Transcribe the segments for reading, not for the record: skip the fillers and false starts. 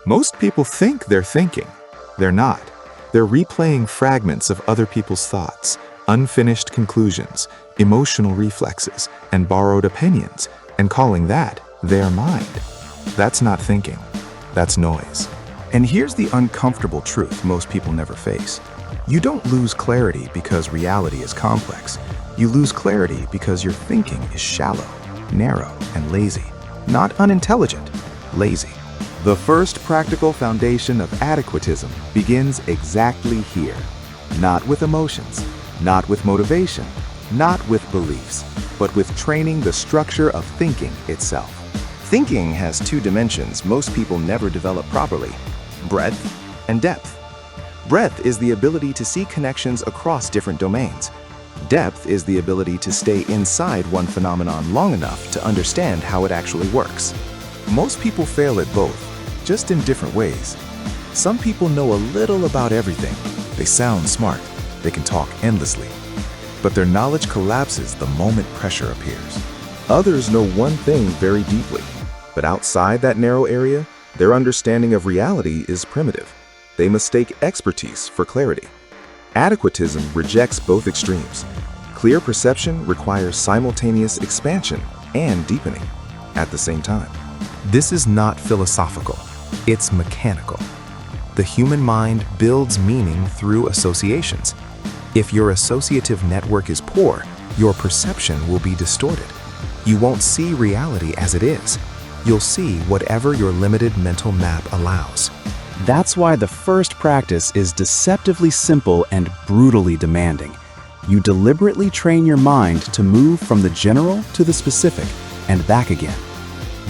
Most people think they're thinking. They're not. They're replaying fragments of other people's thoughts, unfinished conclusions, emotional reflexes, and borrowed opinions, and calling that their mind. That's not thinking. That's noise. And here's the uncomfortable truth most people never face. You don't lose clarity because reality is complex. You lose clarity because your thinking is shallow, narrow, and lazy. Not unintelligent, lazy. The first practical foundation of adequatism begins exactly here. Not with emotions, not with motivation, not with beliefs, but with training the structure of thinking itself. Thinking has two dimensions most people never develop properly: breadth and depth. Breadth is the ability to see connections across different domains. Depth is the ability to stay inside one phenomenon long enough to understand how it actually works. Most people fail at both, just in different ways. Some people know a little about everything. They sound smart. They can talk endlessly. But their knowledge collapses the moment pressure appears. Others know one thing very deeply, but outside that narrow area, their understanding of reality is primitive. They mistake expertise for clarity. Adequatism rejects both extremes. Clear perception requires simultaneous expansion and deepening at the same time. This is not philosophical. It's mechanical. The human mind builds meaning through associations. If your associative network is poor, your perception will be distorted. You won't see reality as it is. You'll see whatever your limited mental map allows. That's why the first practice is deceptively simple and brutally demanding. You deliberately train your mind to move from the general to the specific and back again.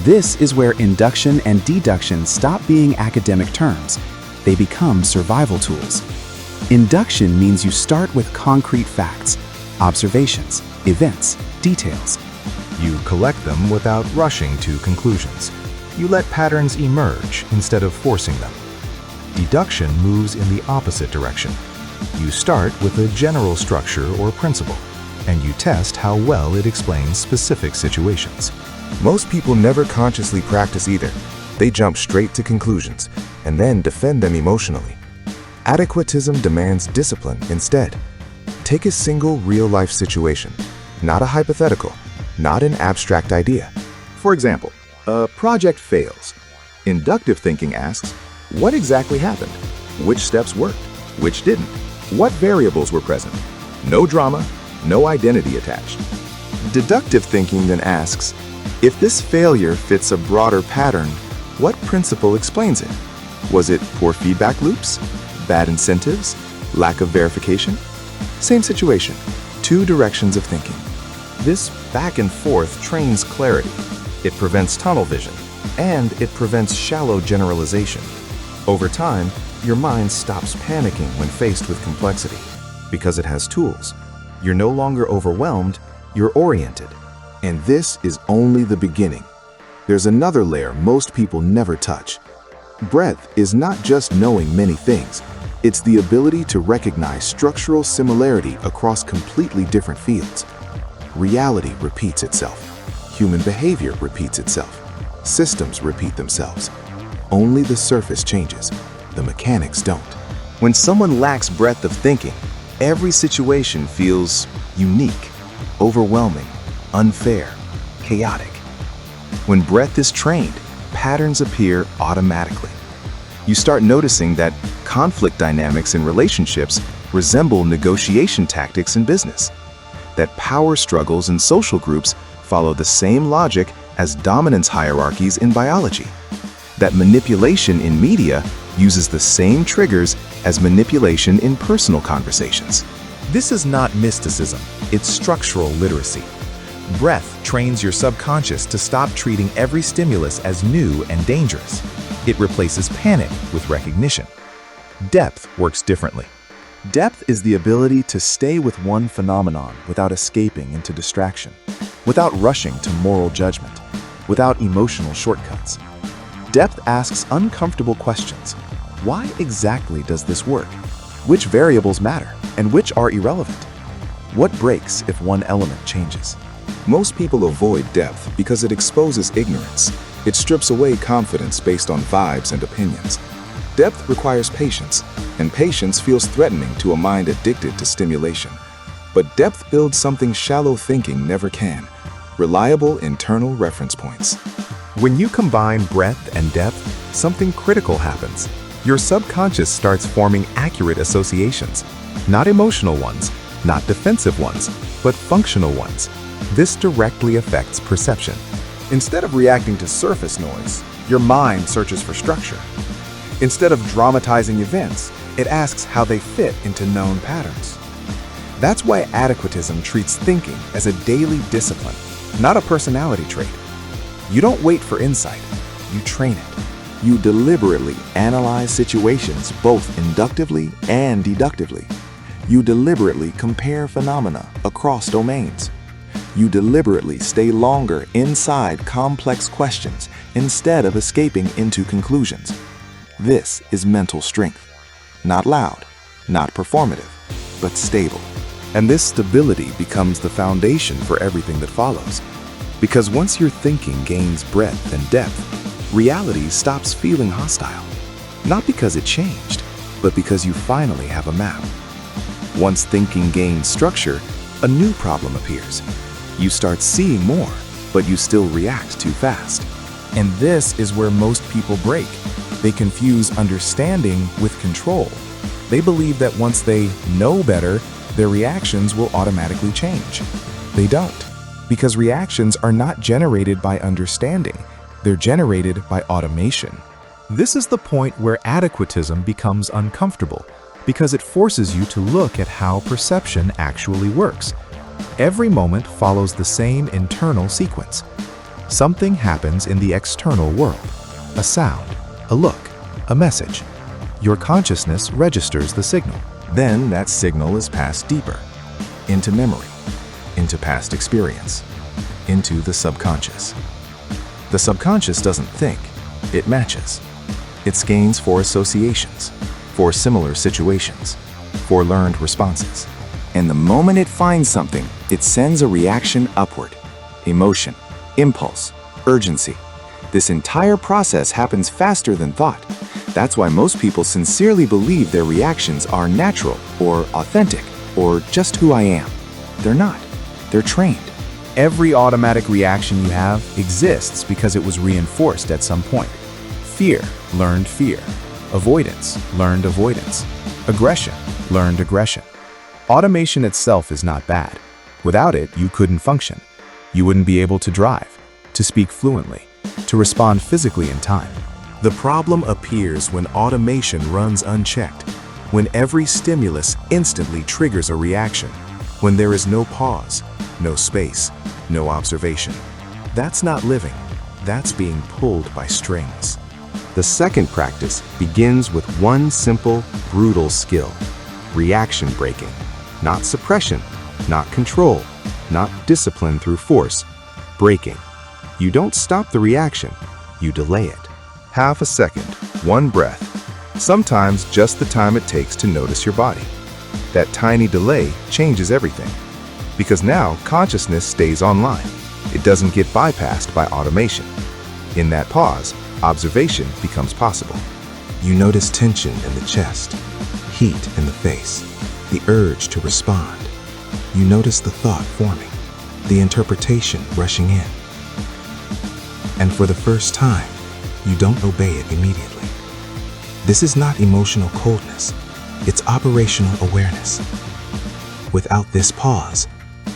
This is where induction and deduction stop being academic terms. They become survival tools. Induction means you start with concrete facts, observations, events, details. You collect them without rushing to conclusions. You let patterns emerge instead of forcing them. Deduction moves in the opposite direction. You start with a general structure or principle, and you test how well it explains specific situations. Most people never consciously practice either. They jump straight to conclusions and then defend them emotionally. Adequatism demands discipline instead. Take a single real-life situation, not a hypothetical, not an abstract idea. For example, a project fails. Inductive thinking asks, what exactly happened? Which steps worked? Which didn't? What variables were present? No drama, no identity attached. Deductive thinking then asks, if this failure fits a broader pattern, what principle explains it? Was it poor feedback loops? Bad incentives? Lack of verification? Same situation, two directions of thinking. This back and forth trains clarity. It prevents tunnel vision, and it prevents shallow generalization. Over time, your mind stops panicking when faced with complexity because it has tools. You're no longer overwhelmed, you're oriented. And this is only the beginning. There's another layer most people never touch. Breadth is not just knowing many things. It's the ability to recognize structural similarity across completely different fields. Reality repeats itself. Human behavior repeats itself. Systems repeat themselves. Only the surface changes. The mechanics don't. When someone lacks breadth of thinking, every situation feels unique, overwhelming, unfair, chaotic. When breadth is trained, patterns appear automatically. You start noticing that conflict dynamics in relationships resemble negotiation tactics in business, that power struggles in social groups follow the same logic as dominance hierarchies in biology, that manipulation in media uses the same triggers as manipulation in personal conversations. This is not mysticism, it's structural literacy. Breadth trains your subconscious to stop treating every stimulus as new and dangerous. It replaces panic with recognition. Depth works differently. Depth is the ability to stay with one phenomenon without escaping into distraction, without rushing to moral judgment, without emotional shortcuts. Depth asks uncomfortable questions. Why exactly does this work? Which variables matter and which are irrelevant? What breaks if one element changes? Most people avoid depth because it exposes ignorance. It strips away confidence based on vibes and opinions. Depth requires patience, and patience feels threatening to a mind addicted to stimulation. But depth builds something shallow thinking never can: reliable internal reference points. When you combine breadth and depth, something critical happens. Your subconscious starts forming accurate associations. Not emotional ones, not defensive ones, but functional ones. This directly affects perception. Instead of reacting to surface noise, your mind searches for structure. Instead of dramatizing events, it asks how they fit into known patterns. That's why Adequatism treats thinking as a daily discipline, not a personality trait. You don't wait for insight, you train it. You deliberately analyze situations both inductively and deductively. You deliberately compare phenomena across domains. You deliberately stay longer inside complex questions instead of escaping into conclusions. This is mental strength. Not loud, not performative, but stable. And this stability becomes the foundation for everything that follows. Because once your thinking gains breadth and depth, reality stops feeling hostile. Not because it changed, but because you finally have a map. Once thinking gains structure, a new problem appears. You start seeing more, but you still react too fast. And this is where most people break. They confuse understanding with control. They believe that once they know better, their reactions will automatically change. They don't, because reactions are not generated by understanding. They're generated by automation. This is the point where adequatism becomes uncomfortable, because it forces you to look at how perception actually works. Every moment follows the same internal sequence. Something happens in the external world. A sound, a look, a message. Your consciousness registers the signal. Then that signal is passed deeper, into memory, into past experience, into the subconscious. The subconscious doesn't think, it matches. It scans for associations, for similar situations, for learned responses. And the moment it finds something, it sends a reaction upward. Emotion, impulse, urgency. This entire process happens faster than thought. That's why most people sincerely believe their reactions are natural or authentic or just who I am. They're not. They're trained. Every automatic reaction you have exists because it was reinforced at some point. Fear, learned fear. Avoidance, learned avoidance. Aggression, learned aggression. Automation itself is not bad. Without it, you couldn't function. You wouldn't be able to drive, to speak fluently, to respond physically in time. The problem appears when automation runs unchecked, when every stimulus instantly triggers a reaction, when there is no pause, no space, no observation. That's not living. That's being pulled by strings. The second practice begins with one simple, brutal skill: reaction breaking. Not suppression, not control, not discipline through force. Breaking. You don't stop the reaction, you delay it. Half a second, one breath. Sometimes just the time it takes to notice your body. That tiny delay changes everything. Because now consciousness stays online. It doesn't get bypassed by automation. In that pause, observation becomes possible. You notice tension in the chest, heat in the face, the urge to respond. You notice the thought forming, the interpretation rushing in. And for the first time, you don't obey it immediately. This is not emotional coldness, it's operational awareness. Without this pause,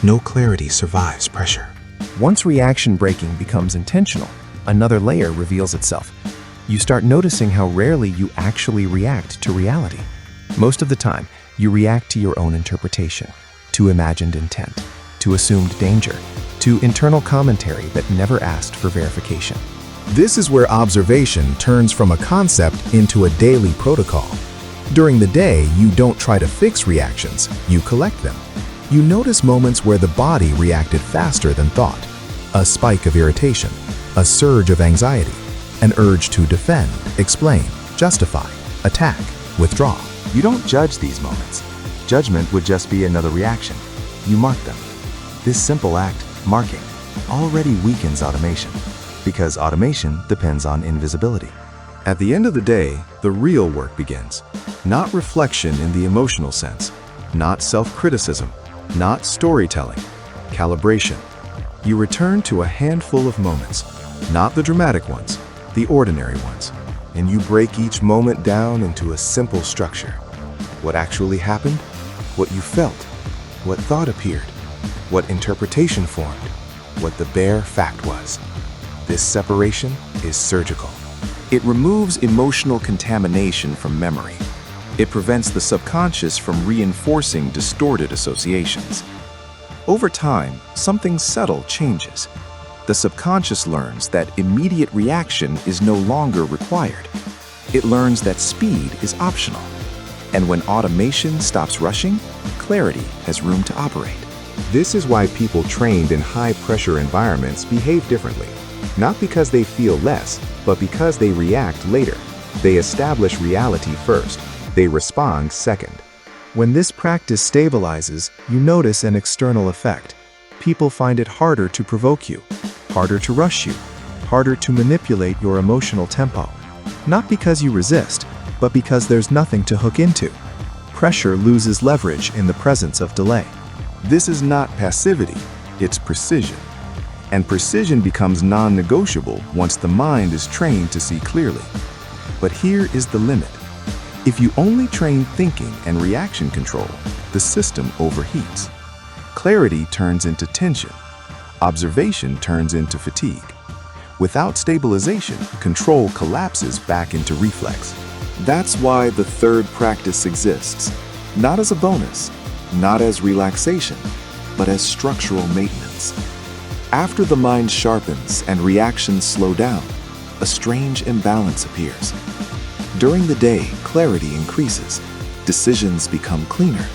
no clarity survives pressure. Once reaction breaking becomes intentional, another layer reveals itself. You start noticing how rarely you actually react to reality. Most of the time, you react to your own interpretation, to imagined intent, to assumed danger, to internal commentary that never asked for verification. This is where observation turns from a concept into a daily protocol. During the day, you don't try to fix reactions, you collect them. You notice moments where the body reacted faster than thought. A spike of irritation, a surge of anxiety, an urge to defend, explain, justify, attack, withdraw. You don't judge these moments. Judgment would just be another reaction. You mark them. This simple act, marking, already weakens automation. because automation depends on invisibility. At the end of the day, the real work begins. Not reflection in the emotional sense, not self-criticism, not storytelling, calibration. You return to a handful of moments, not the dramatic ones, the ordinary ones, and you break each moment down into a simple structure. What actually happened, what you felt, what thought appeared, what interpretation formed, what the bare fact was. This separation is surgical. It removes emotional contamination from memory. It prevents the subconscious from reinforcing distorted associations. Over time, something subtle changes. The subconscious learns that immediate reaction is no longer required. It learns that speed is optional. And when automation stops rushing, clarity has room to operate. This is why people trained in high-pressure environments behave differently. Not because they feel less, but because they react later. They establish reality first. They respond second. When this practice stabilizes, you notice an external effect. People find it harder to provoke you, harder to rush you, harder to manipulate your emotional tempo. Not because you resist, but because there's nothing to hook into. Pressure loses leverage in the presence of delay. This is not passivity, it's precision. And precision becomes non-negotiable once the mind is trained to see clearly. But here is the limit. If you only train thinking and reaction control, the system overheats. Clarity turns into tension. Observation turns into fatigue. Without stabilization, control collapses back into reflex. That's why the third practice exists, not as a bonus, not as relaxation, but as structural maintenance. After the mind sharpens and reactions slow down, a strange imbalance appears. During the day, clarity increases, decisions become cleaner,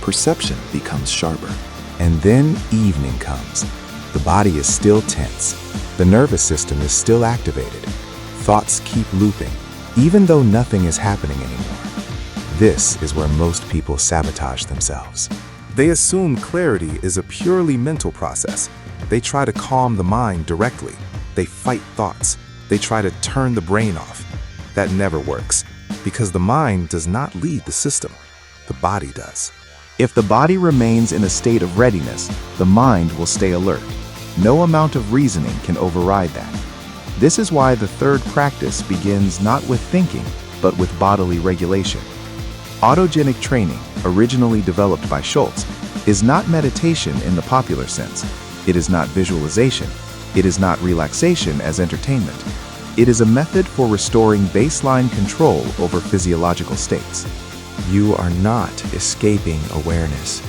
perception becomes sharper. And then evening comes. The body is still tense. The nervous system is still activated. Thoughts keep looping, even though nothing is happening anymore. This is where most people sabotage themselves. They assume clarity is a purely mental process. They try to calm the mind directly. They fight thoughts. They try to turn the brain off. That never works, because the mind does not lead the system. The body does. If the body remains in a state of readiness, the mind will stay alert. No amount of reasoning can override that. This is why the third practice begins not with thinking, but with bodily regulation. Autogenic training, originally developed by Schultz, is not meditation in the popular sense. It is not visualization. It is not relaxation as entertainment. It is a method for restoring baseline control over physiological states. You are not escaping awareness.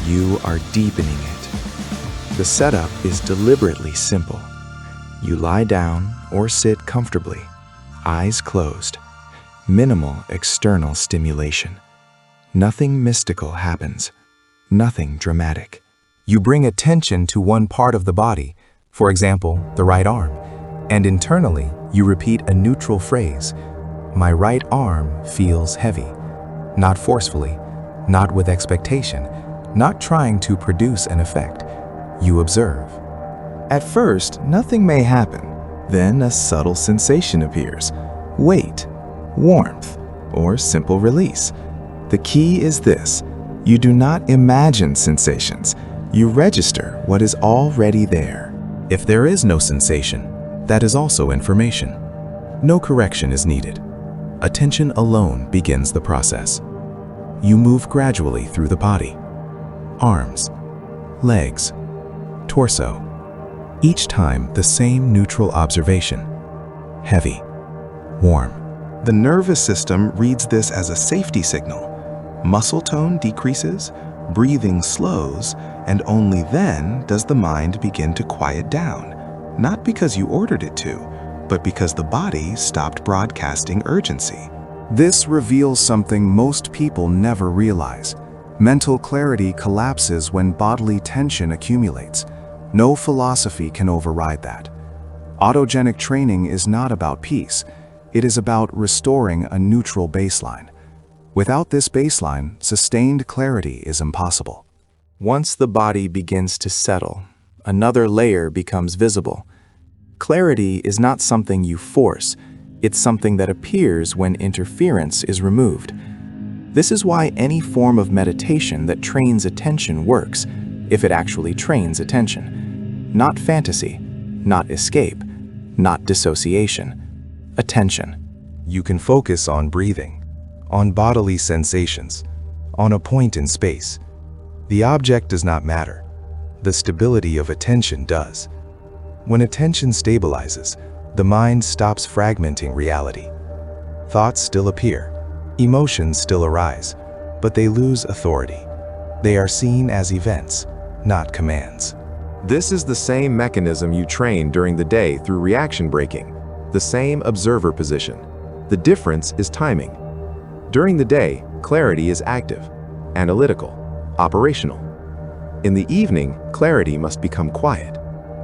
You are deepening it. The setup is deliberately simple. You lie down or sit comfortably, eyes closed. Minimal external stimulation. Nothing mystical happens. Nothing dramatic. You bring attention to one part of the body, for example, the right arm, and internally you repeat a neutral phrase. My right arm feels heavy. Not forcefully, not with expectation, not trying to produce an effect. You observe. At first, nothing may happen. Then a subtle sensation appears. Weight, warmth, or simple release. The key is this. You do not imagine sensations. You register what is already there. If there is no sensation, that is also information. No correction is needed. Attention alone begins the process. You move gradually through the body. Arms, legs, torso. Each time the same neutral observation. Heavy, warm. The nervous system reads this as a safety signal. Muscle tone decreases, breathing slows, and only then does the mind begin to quiet down. Not because you ordered it to, but because the body stopped broadcasting urgency. This reveals something most people never realize. Mental clarity collapses when bodily tension accumulates. No philosophy can override that. Autogenic training is not about peace. It is about restoring a neutral baseline. Without this baseline, sustained clarity is impossible. Once the body begins to settle, another layer becomes visible. Clarity is not something you force, it's something that appears when interference is removed. This is why any form of meditation that trains attention works, if it actually trains attention. Not fantasy, not escape, not dissociation. Attention. You can focus on breathing, on bodily sensations, on a point in space. The object does not matter. The stability of attention does. When attention stabilizes, the mind stops fragmenting reality. Thoughts still appear, emotions still arise, but they lose authority. They are seen as events, not commands. This is the same mechanism you train during the day through reaction breaking, the same observer position. The difference is timing. During the day, clarity is active, analytical, operational. In the evening, clarity must become quiet,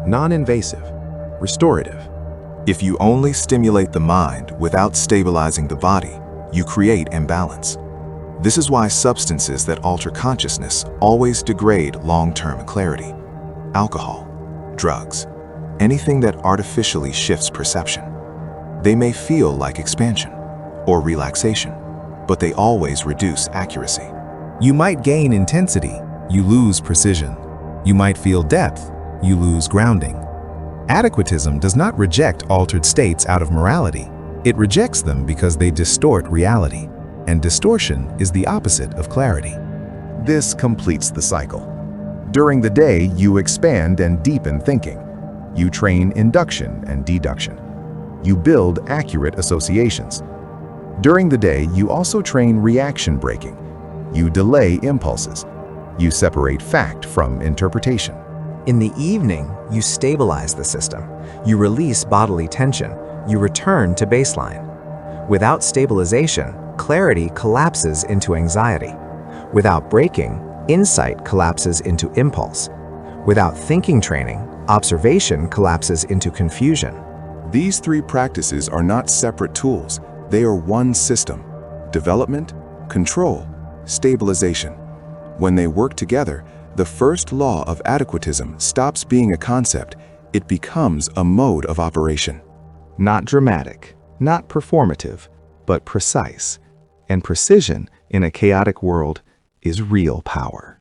non-invasive, restorative. If you only stimulate the mind without stabilizing the body, you create imbalance. This is why substances that alter consciousness always degrade long-term clarity. Alcohol, drugs, anything that artificially shifts perception. They may feel like expansion or relaxation, but they always reduce accuracy. You might gain intensity, you lose precision. You might feel depth, you lose grounding. Adequatism does not reject altered states out of morality. It rejects them because they distort reality, and distortion is the opposite of clarity. This completes the cycle. During the day, you expand and deepen thinking. You train induction and deduction. You build accurate associations. During the day, you also train reaction breaking. You delay impulses. You separate fact from interpretation. In the evening, you stabilize the system. You release bodily tension. You return to baseline. Without stabilization, clarity collapses into anxiety. Without breaking, insight collapses into impulse. Without thinking training, observation collapses into confusion. These three practices are not separate tools. They are one system: development, control, stabilization. When they work together, the first law of adequatism stops being a concept. It becomes a mode of operation. Not dramatic, not performative, but precise. And precision in a chaotic world is real power.